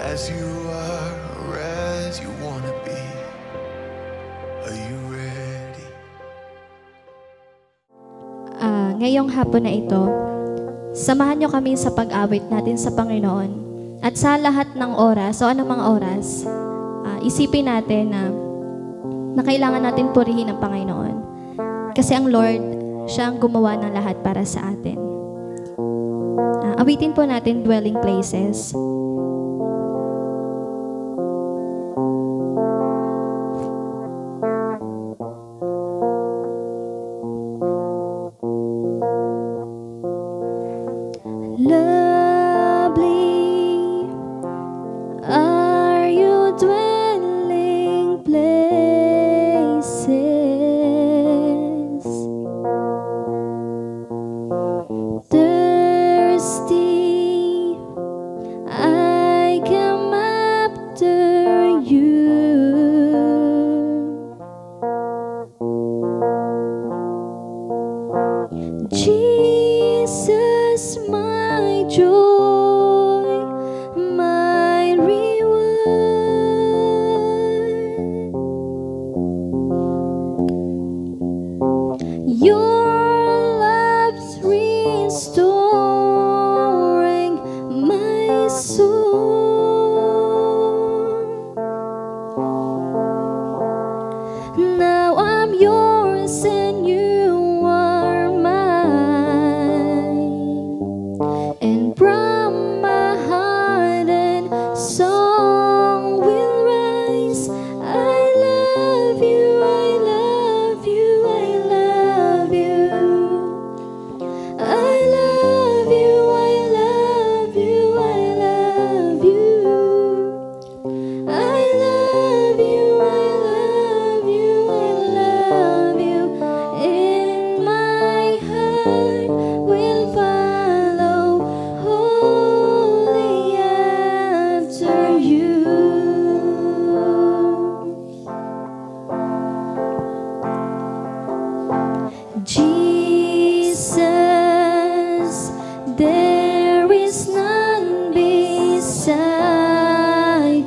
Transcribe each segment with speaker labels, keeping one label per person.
Speaker 1: as you are or as you wanna be. Are you ready?
Speaker 2: Ngayong hapon na ito, samahan nyo kami sa pag-awit natin sa Panginoon. At sa lahat ng oras, o anumang oras, isipin natin na kailangan natin purihin ang Panginoon. Kasi ang Lord, siya ang gumawa ng lahat para sa atin. Awitin po natin Dwelling Places. Lovely are your dwelling places, thirsty I come after you. Jesus, my joy, my reward. Your love's restoring my soul. Now I'm yours and you are mine, and from my heart and song will rise. I love you, I love you, I love you. I love you, I love you, I love you. I love you, I love you, I love you. In my heart will follow wholly after you. Jesus, there is none beside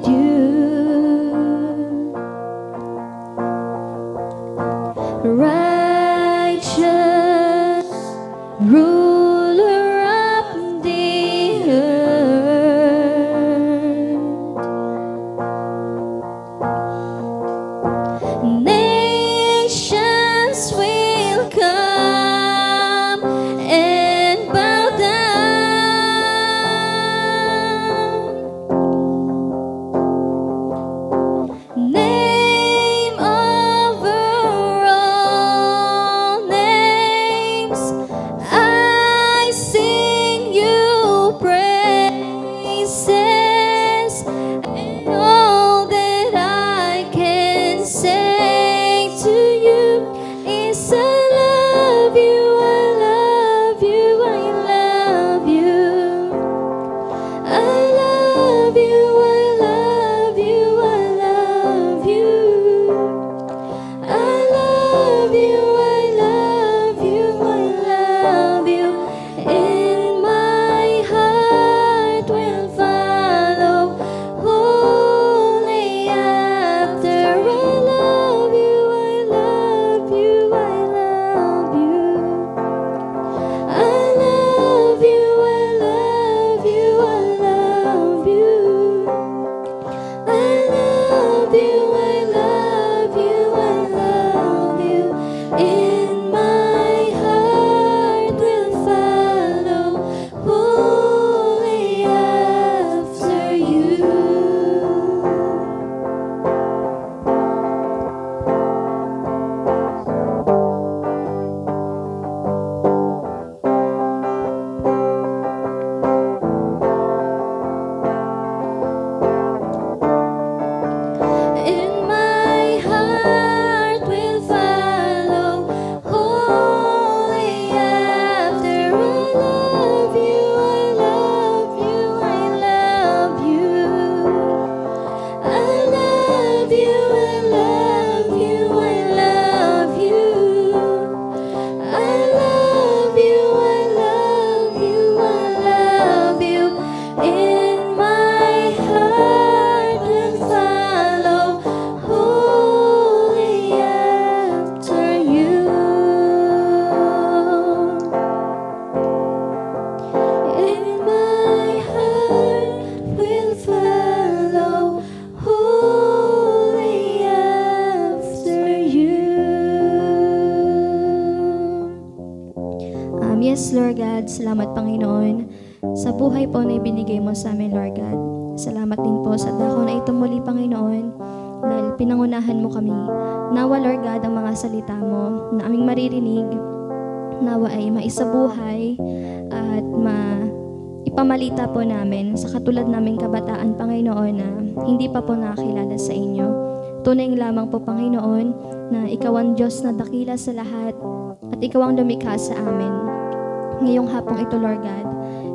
Speaker 2: you. Righteous ruler of the earth, nations will come and bow down. Name over all names, I sing you praises, and all that I can say to you is I love you, I love you, I love you. I love you, I love you, I love you. I love you, I love you, I love you. In my heart will follow wholly after. I love you, I love you, I Yes, Lord God, salamat Panginoon sa buhay po na ibinigay mo sa amin, Lord God. Salamat din po sa dako na ito muli, Panginoon, dahil pinangunahan mo kami. Nawa, Lord God, ang mga salita mo na aming maririnig, nawa ay maisabuhay at ipamalita po namin sa katulad naming kabataan, Panginoon, na hindi pa po nakakilala sa inyo. Tunay lamang po, Panginoon, na ikaw ang Diyos na dakila sa lahat at ikaw ang lumikha sa amin. Ngayong hapong ito, Lord God,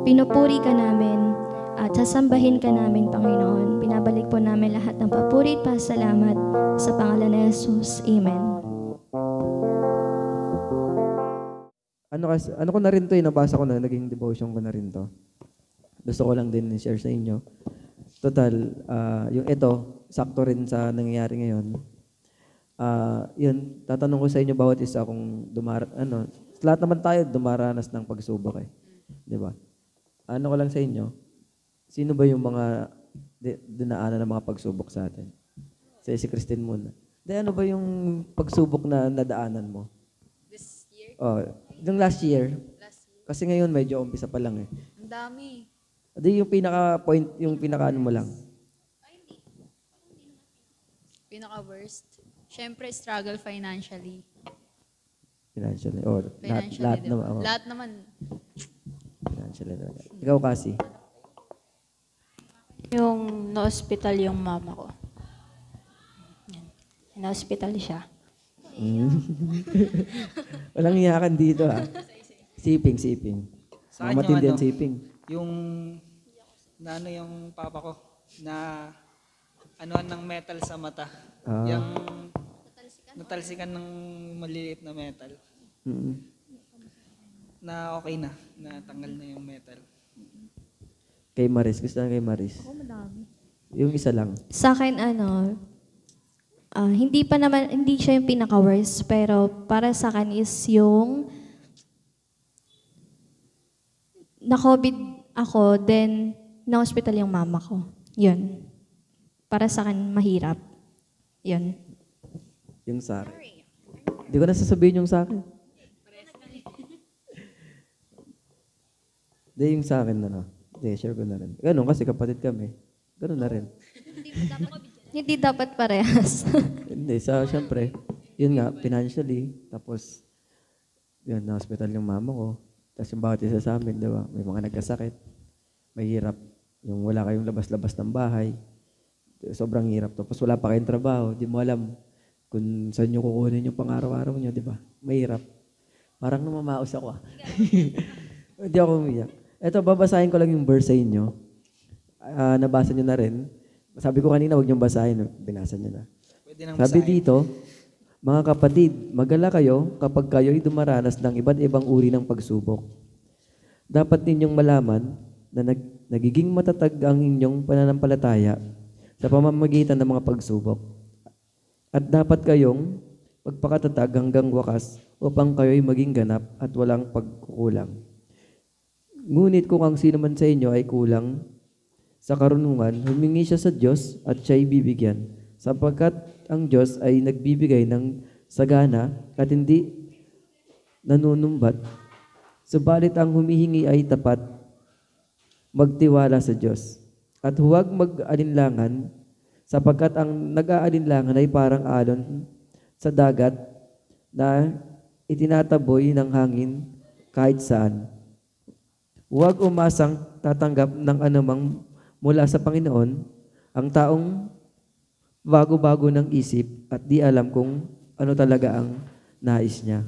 Speaker 2: pinupuri ka namin at sasambahin ka namin, Panginoon. Pinabalik po namin lahat ng papuri at pasalamat sa pangalan ni Jesus. Amen.
Speaker 3: Ano ko na rin to, nabasa ko na, naging devotion ko na rin to. Gusto ko lang din i-share sa inyo. Total, yung ito, sakto rin sa nangyayari ngayon. Yun, tatanong ko sa inyo bawat isa kung lahat naman tayo dumaranas ng pagsubok eh. Di ba? Ano ko lang sa inyo, sino ba yung mga dinaanan ng mga pagsubok sa atin? Si Christine muna. Ano ba yung pagsubok na nadaanan mo?
Speaker 4: This year?
Speaker 3: Yung last year. Kasi ngayon medyo umpisa pa lang eh.
Speaker 4: Ang dami.
Speaker 3: Yung pinaka-point, yung pinaka-ano mo lang.
Speaker 4: Pinaka-worst. Siyempre, struggle financially.
Speaker 3: Financially.
Speaker 4: Financially,
Speaker 3: Lahat
Speaker 4: diba?
Speaker 3: naman.
Speaker 4: Lahat naman.
Speaker 3: Financially. Ikaw kasi.
Speaker 5: Yung na-hospital yung mama ko. Yan. Na-hospital siya.
Speaker 3: Walang iyakan dito ha. Siping.
Speaker 6: Sa akin
Speaker 3: Matindi
Speaker 6: yung
Speaker 3: ang siping.
Speaker 6: Yung yung papa ko na anuan ng metal sa mata. Yung natalsikan ng maliliit na metal. Na okay na, natanggal na yung metal.
Speaker 3: Kay Maris, gusto na kay Maris.
Speaker 2: Madami.
Speaker 3: Yung isa lang.
Speaker 2: Sa akin, hindi siya yung pinaka-worst, pero para sa akin is yung na-COVID ako, then na-hospital yung mama ko. Yun. Para sa akin, mahirap. Yun.
Speaker 3: Yung sa akin. Hindi ko na sasabihin yung sa akin. Hindi yung sa akin na. Hindi, share ko na rin. Ganun kasi kapatid kami. Ganun na rin.
Speaker 2: Hindi dapat parehas.
Speaker 3: Hindi, syempre, yun nga, financially, tapos, yun, na-hospital yung mama ko. Tapos yung bawat isa sa amin, di ba? May mga nagkasakit. Mahirap. Yung wala kayong labas-labas ng bahay. Sobrang hirap. Tapos wala pa kayong trabaho. Di mo alam kung saan nyo kukunin yung pang-araw-araw nyo, di ba? Mahirap. Parang namamaos ako. Hindi ako umiyak. Ito, babasahin ko lang yung verse sa inyo. Nabasa nyo na rin. Sabi ko kanina, huwag nyo basahin. Binasa nyo na.
Speaker 6: Pwede nang
Speaker 3: Sabi
Speaker 6: basahin.
Speaker 3: dito, mga kapatid, magala kayo kapag kayo'y dumaranas ng iba't ibang uri ng pagsubok. Dapat ninyong malaman na nagiging matatag ang inyong pananampalataya sa pamamagitan ng mga pagsubok. At dapat kayong magpakatatag hanggang wakas upang kayo'y maging ganap at walang pagkukulang. Ngunit kung ang sino man sa inyo ay kulang sa karunungan, humingi siya sa Diyos at siya'y bibigyan, sapagkat ang Diyos ay nagbibigay ng sagana at hindi nanunumbat. Subalit ang humihingi ay tapat, magtiwala sa Diyos. At huwag mag-alinlangan, sapagkat ang nag-aalinlangan ay parang alon sa dagat na itinataboy ng hangin kahit saan. Huwag umasang tatanggap ng anumang mula sa Panginoon, ang taong bago-bago ng isip at di alam kung ano talaga ang nais niya.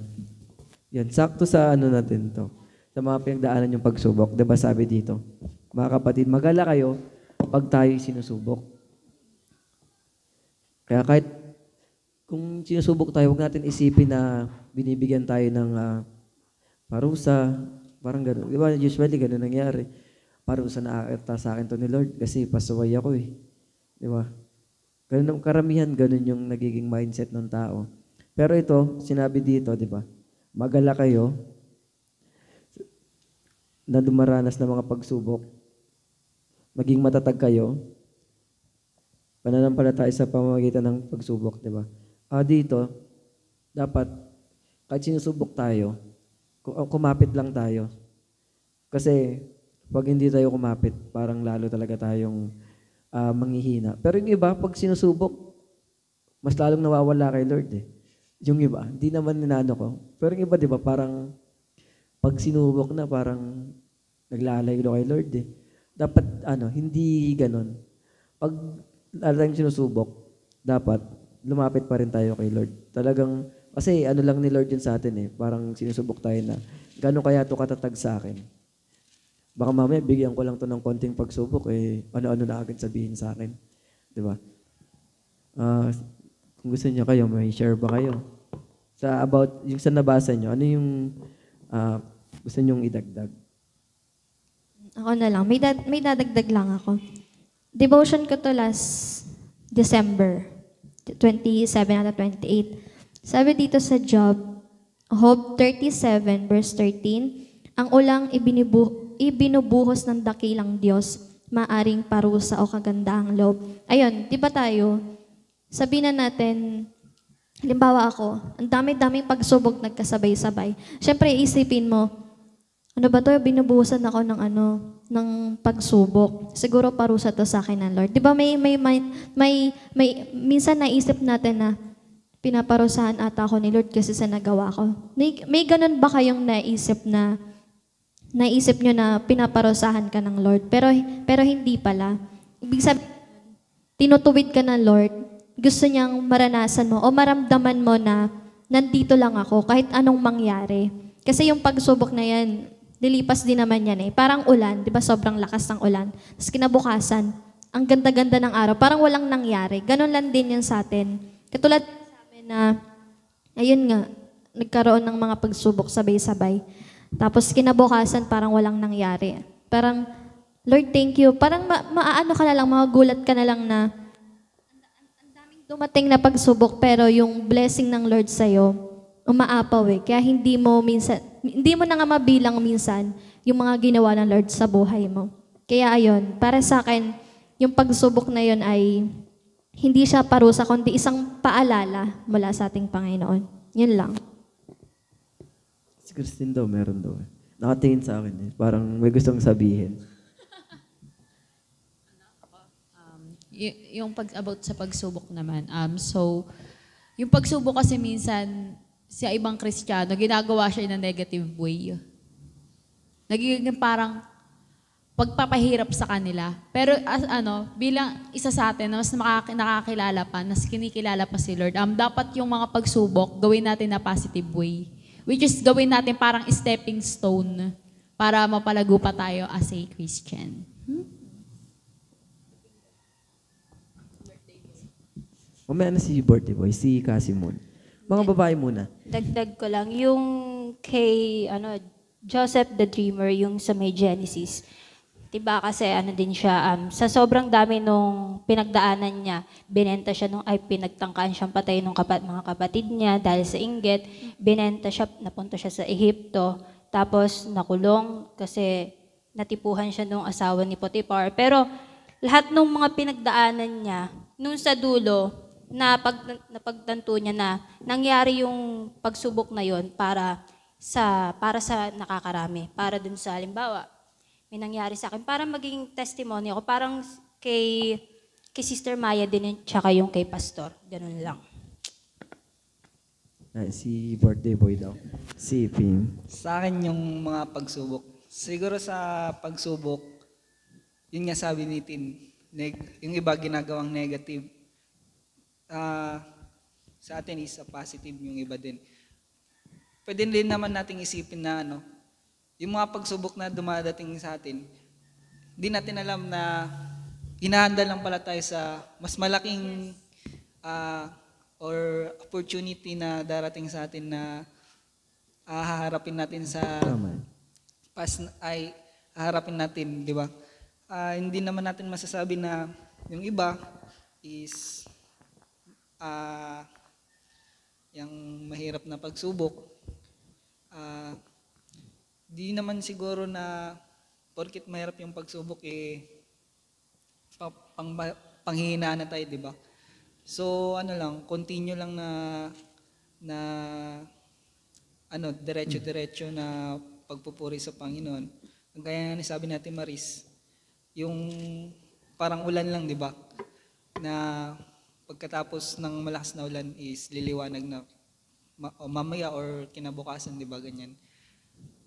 Speaker 3: Yan, sakto sa natin to. Sa mga pinagdaanan yung pagsubok. Diba sabi dito, mga kapatid, magala kayo pag tayo'y sinusubok. Kaya kahit kung sinusubok tayo, huwag natin isipin na binibigyan tayo ng parusa, parang gano'n. Di ba? Usually, gano'n nangyari. Parusa na ata sa akin to ni Lord kasi pasaway ako eh. Di ba? Ganun, karamihan, ganun yung nagiging mindset ng tao. Pero ito, sinabi dito, di ba? Magala kayo na dumaranas ng mga pagsubok. Maging matatag kayo. Pananampalataya sa pamamagitan ng pagsubok, di ba? Dito, dapat, kahit sinusubok tayo, kumapit lang tayo. Kasi pag hindi tayo kumapit, parang lalo talaga tayong manghihina. Pero yung iba, pag sinusubok, mas lalong nawawala kay Lord eh. Yung iba, hindi naman ninano ko. Pero yung iba, di ba, parang pag sinubok na, parang naglalaylo kay Lord eh. Dapat, hindi ganon. Pag talagang sinusubok, dapat lumapit pa rin tayo kay Lord. Talagang, kasi lang ni Lord yun sa atin eh. Parang sinusubok tayo na, gano'n kaya to katatag sa akin? Baka mamaya, bigyan ko lang to ng konting pagsubok eh, ano-ano na agad sabihin sa akin. Di ba? Kung gusto niyo kayo, may share ba kayo? About, yung sa nabasa niyo, ano yung gusto niyong idagdag?
Speaker 2: Ako na lang. May dadagdag lang ako. Devotion ko to last December 27 at 28. Sabi dito sa Job, Job 37 verse 13, ang ulang ibinubuhos ng dakilang Diyos, maaring parusa o kagandahang loob. Ayun, di ba tayo, sabihin na natin, halimbawa ako, ang dami-daming pagsubok nagkasabay-sabay. Siyempre, isipin mo, ano ba to? Binubuhusan ako ng pagsubok. Siguro parusa to sa akin ng Lord. Di ba minsan naisip natin na pinaparusahan ata ako ni Lord kasi sa nagawa ko. May ganun ba kayong naisip nyo na pinaparusahan ka ng Lord? Pero hindi pala. Ibig sabihin, tinutuwid ka ng Lord, gusto niyang maranasan mo o maramdaman mo na nandito lang ako kahit anong mangyari. Kasi yung pagsubok na yan, lilipas din naman yan eh. Parang ulan, di ba sobrang lakas ng ulan. Tapos kinabukasan, ang ganda-ganda ng araw, parang walang nangyari. Ganon lang din yan sa atin. Katulad sa amin na, ayun nga, nagkaroon ng mga pagsubok sabay-sabay. Tapos kinabukasan, parang walang nangyari. Parang, Lord, thank you. Parang maaano ka na lang, magugulat ka na lang na, ang daming dumating na pagsubok, pero yung blessing ng Lord sa'yo, umaapaw eh. Kaya hindi mo na nga mabilang minsan yung mga ginawa ng Lord sa buhay mo. Kaya ayun, para sa akin, yung pagsubok na yun ay hindi siya parusa, kundi isang paalala mula sa ating Panginoon. Yun lang.
Speaker 3: Si Christine daw, meron daw eh. Nakatingin sa akin eh. Parang may gustong sabihin.
Speaker 4: Yung about sa pagsubok naman. So, yung pagsubok kasi minsan, sa ibang Kristiyano, ginagawa siya in a negative way. Nagiging parang pagpapahirap sa kanila. Pero bilang isa sa atin, mas nakakilala pa, mas kinikilala pa si Lord, dapat yung mga pagsubok, gawin natin na positive way. Which is gawin natin parang stepping stone para mapalago pa tayo as a Christian.
Speaker 3: Mamaya na si birthday boy, si Casimon. Mga babae muna.
Speaker 5: Dagdag ko lang, yung kay Joseph the Dreamer, yung sa may Genesis. Diba kasi din siya, sa sobrang dami nung pinagdaanan niya, pinagtangkaan siyang patay ng mga kapatid niya dahil sa inggit, napunta siya sa Ehipto, tapos nakulong kasi natipuhan siya nung asawa ni Potiphar. Pero lahat ng mga pinagdaanan niya, nung sa dulo, napagtanto niya na nangyari yung pagsubok na yon para sa nakakarami. Para dun sa halimbawa, may nangyari sa akin. Para maging testimony ako, parang kay Sister Maya din, tsaka yung kay Pastor. Ganun lang.
Speaker 3: Si birthday boy daw. Si Pim.
Speaker 6: Sa akin yung mga pagsubok. Siguro sa pagsubok, yun nga sabi ni Tin, yung iba ginagawang negative. Sa atin is a positive yung iba din. Pwede din naman nating isipin na yung mga pagsubok na dumadating sa atin, hindi natin alam na hinahanda lang pala tayo sa mas malaking or opportunity na darating sa atin na haharapin natin sa haharapin natin, di ba? Hindi naman natin masasabi na yung iba is yung mahirap na pagsubok. Di naman siguro na porkit mahirap yung pagsubok panghihinaan na tayo, di ba? So continue lang na diretso-diretso na pagpupuri sa Panginoon. Gaya nga sabi natin Maris, yung parang ulan lang, di ba? Na pagkatapos ng malakas na ulan is liliwanag na mamaya or kinabukasan, di ba? Ganyan.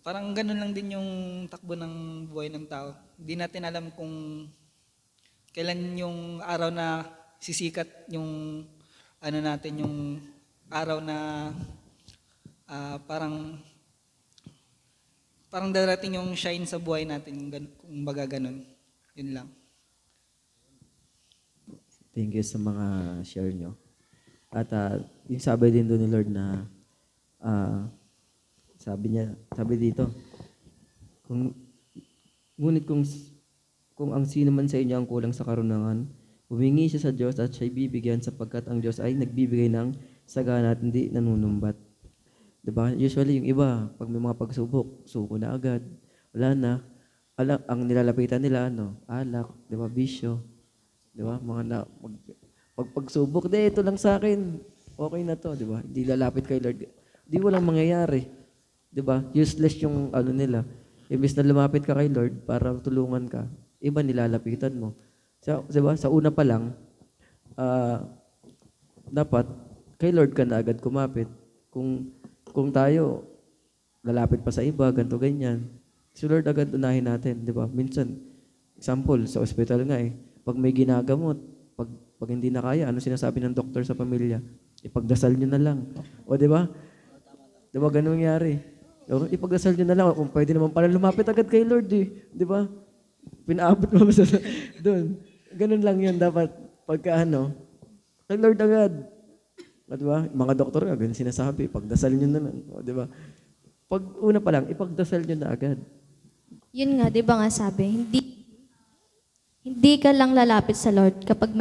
Speaker 6: Parang ganun lang din yung takbo ng buhay ng tao. Hindi natin alam kung kailan yung araw na sisikat yung yung araw na parang darating yung shine sa buhay natin, kung baga ganun. Yun lang.
Speaker 3: Thank you sa mga share nyo. At yung sabi din doon ni Lord na sabi dito, ngunit kung ang sino man sa inyo ang kulang sa karunungan, humingi siya sa Diyos at siya'y bibigyan sapagkat ang Diyos ay nagbibigay ng sagana at hindi nanunumbat. Diba? Usually yung iba, pag may mga pagsubok, suko na agad. Wala na. Ang nilalapitan nila, alak, diba? Bisyo. Diba? Pagsubok, ito lang sa akin. Okay na to, diba? Hindi lalapit kay Lord. Di walang mangyayari. Diba? Useless yung nila. Imbis na lumapit ka kay Lord para tulungan ka, iba nilalapitan mo. Diba? Sa una pa lang, dapat kay Lord ka na agad kumapit. Kung tayo lalapit pa sa iba, ganito ganyan, si Lord agad unahin natin, di ba? Minsan, example, sa ospital nga pag may ginagamot, pag hindi na kaya, ano sinasabi ng doktor sa pamilya? Ipagdasal nyo na lang. O di ba? Di ba ganun nangyari? Ipagdasal nyo na lang. Kung pwede naman pala lumapit agad kay Lord, di ba? Pinaabot mo sa doon. Ganun lang yun dapat pagka kay Lord agad. Di ba? Mga doktor nga, ganun sinasabi, pagdasal nyo na lang. O, di ba? Pag una pa lang, ipagdasal nyo na agad.
Speaker 2: Yun nga, di ba nga sabi, hindi ka lang lalapit sa Lord kapag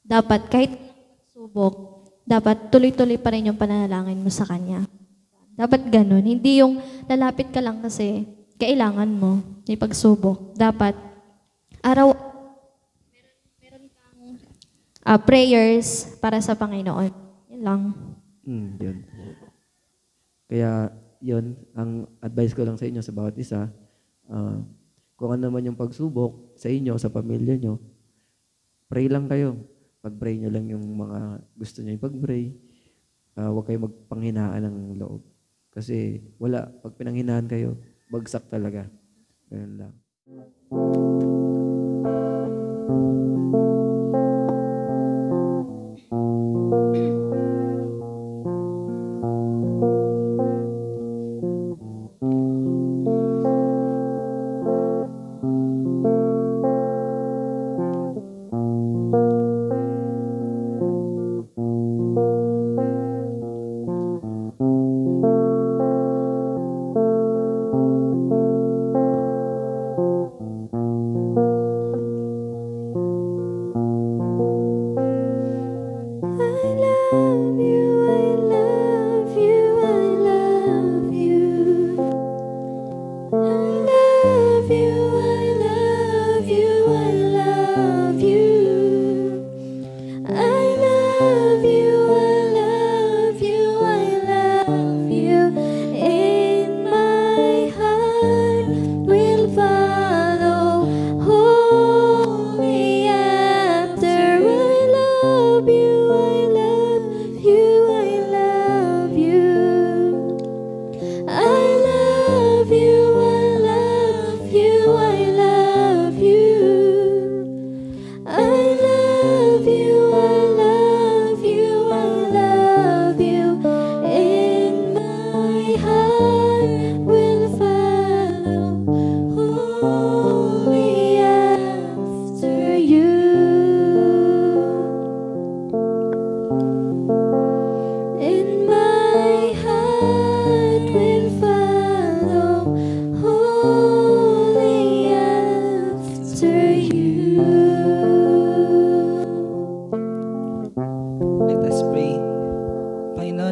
Speaker 2: dapat kahit subok, dapat tuloy-tuloy pa rin yung pananalangin mo sa Kanya. Dapat ganun. Hindi yung lalapit ka lang kasi kailangan mo yung pagsubok. Dapat meron kang prayers para sa Panginoon. Yun lang.
Speaker 3: Yun. Kaya yun, ang advice ko lang sa inyo sa bawat isa, kung ano naman yung pagsubok sa inyo, sa pamilya nyo, pray lang kayo. Pag-pray nyo lang yung mga gusto nyo ipag-pray. Huwag kayo magpanghinaan ng loob. Kasi pag pinanghinaan kayo, bagsak talaga. Ganun lang.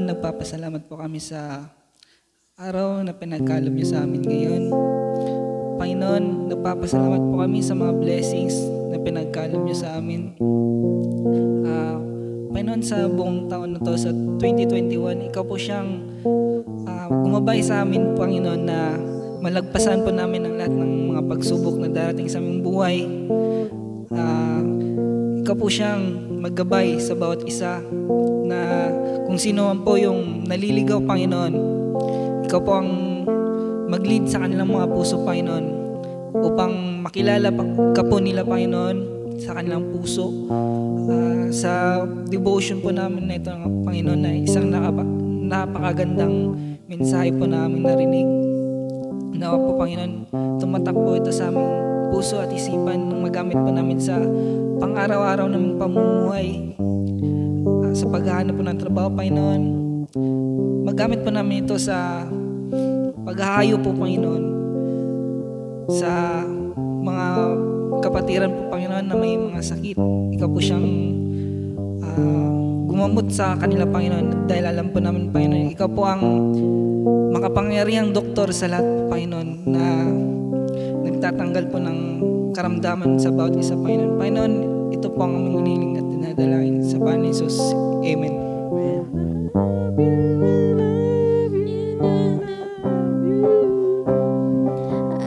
Speaker 6: Nagpapasalamat po kami sa araw na pinagkaloob niyo sa amin ngayon. Panginoon, nagpapasalamat po kami sa mga blessings na pinagkaloob niyo sa amin. Panginoon, sa buong taon na to, sa 2021, ikaw po siyang gumabay sa amin, Panginoon, na malagpasan po namin ang lahat ng mga pagsubok na darating sa aming buhay. Ikaw po siyang maggabay sa bawat isa, na kung sino man po yung naliligaw, Panginoon, ikaw po ang mag-lead sa kanilang mga puso, Panginoon, upang makilala ka po nila, Panginoon, sa kanilang puso. Sa devotion po namin na ito, Panginoon, na isang napakagandang mensahe po namin narinig. Nawa po, Panginoon, tumatak po ito sa aming puso at isipan nang magamit po namin sa pang-araw-araw ng pamumuhay, sa paghahanap po ng trabaho, Panginoon. Magamit po namin ito sa paghahayo po, Panginoon, sa mga kapatiran po, Panginoon, na may mga sakit. Ikaw po siyang gumamot sa kanila, Panginoon, dahil alam po namin, Panginoon, ikaw po ang makapangyarihang doktor sa lahat po, Panginoon, na nagtatanggal po ng karamdaman sa bawat isa, Panginoon. Panginoon, ito po ang aming hiniling at dinadalangin sa pangalan ni Jesus. Amen.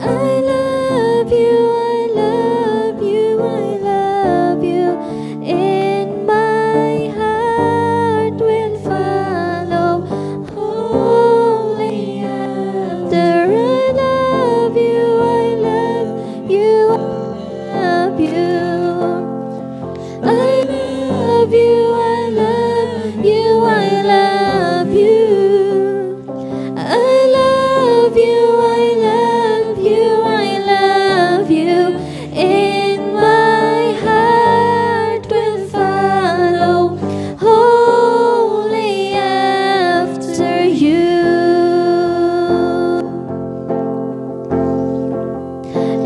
Speaker 2: I love you, I love you, I love you. In my heart will follow holy after. I love you, I love you, I love you. I love you, I love you, I love you. I love you, I love you, I love you. In my heart will follow wholly after you.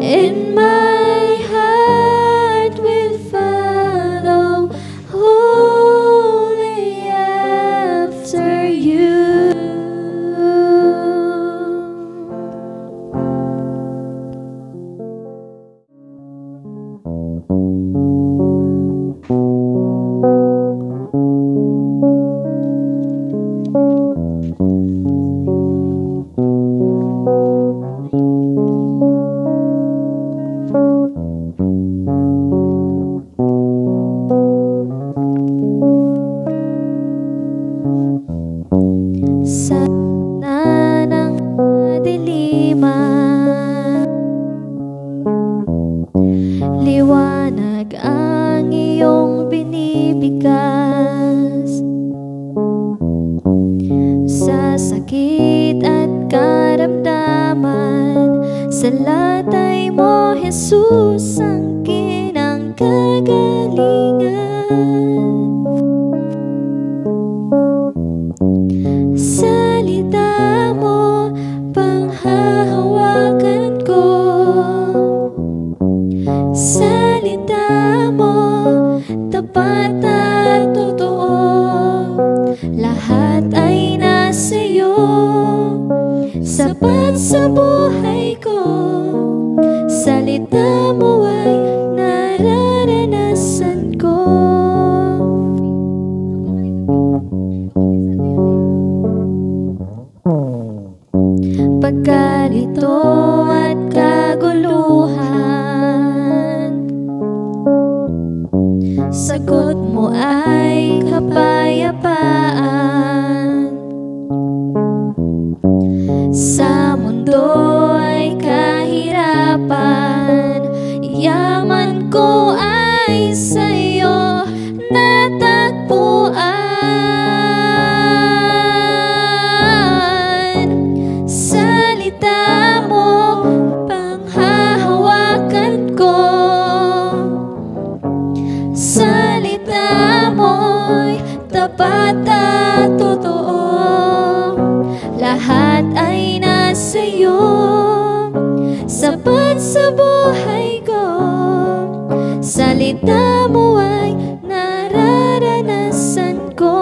Speaker 2: In my heart will follow wholly after you. Sana ng kadiliman, liwanag ang iyong binibigkas. Sa sakit at karamdaman, sa latay mo, Jesus, ang kinang kagalingan. Salita mo, panghahawakan ko. Salita mo, tapat at totoo. Lahat ay nasa iyo, sapat sa buhay ko. Salita mo ay nararanasan ko. Pagkalito at kaguluhan, sagot mo ay kapayapaan. Sa mundo ay kahirapan, yaman ko ay sa'yo natagpuan. Salita mo, panghahawakan ko. Salita mo'y tapat at totoo. Lahat ay nasa iyo, sapat sa buhay ko. Salita mo ay nararanasan ko.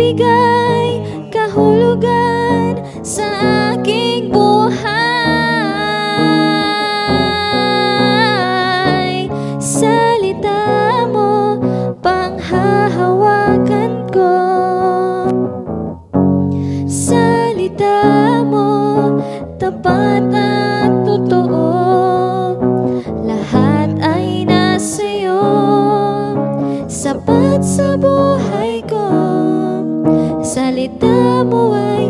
Speaker 2: nagbibigay kahulugan sa aking buhay. Salita mo, panghahawakan ko. Salita mo, tapat at totoo. Lahat ay nasa'yo, sapat sa buhay ko. Salita mo ay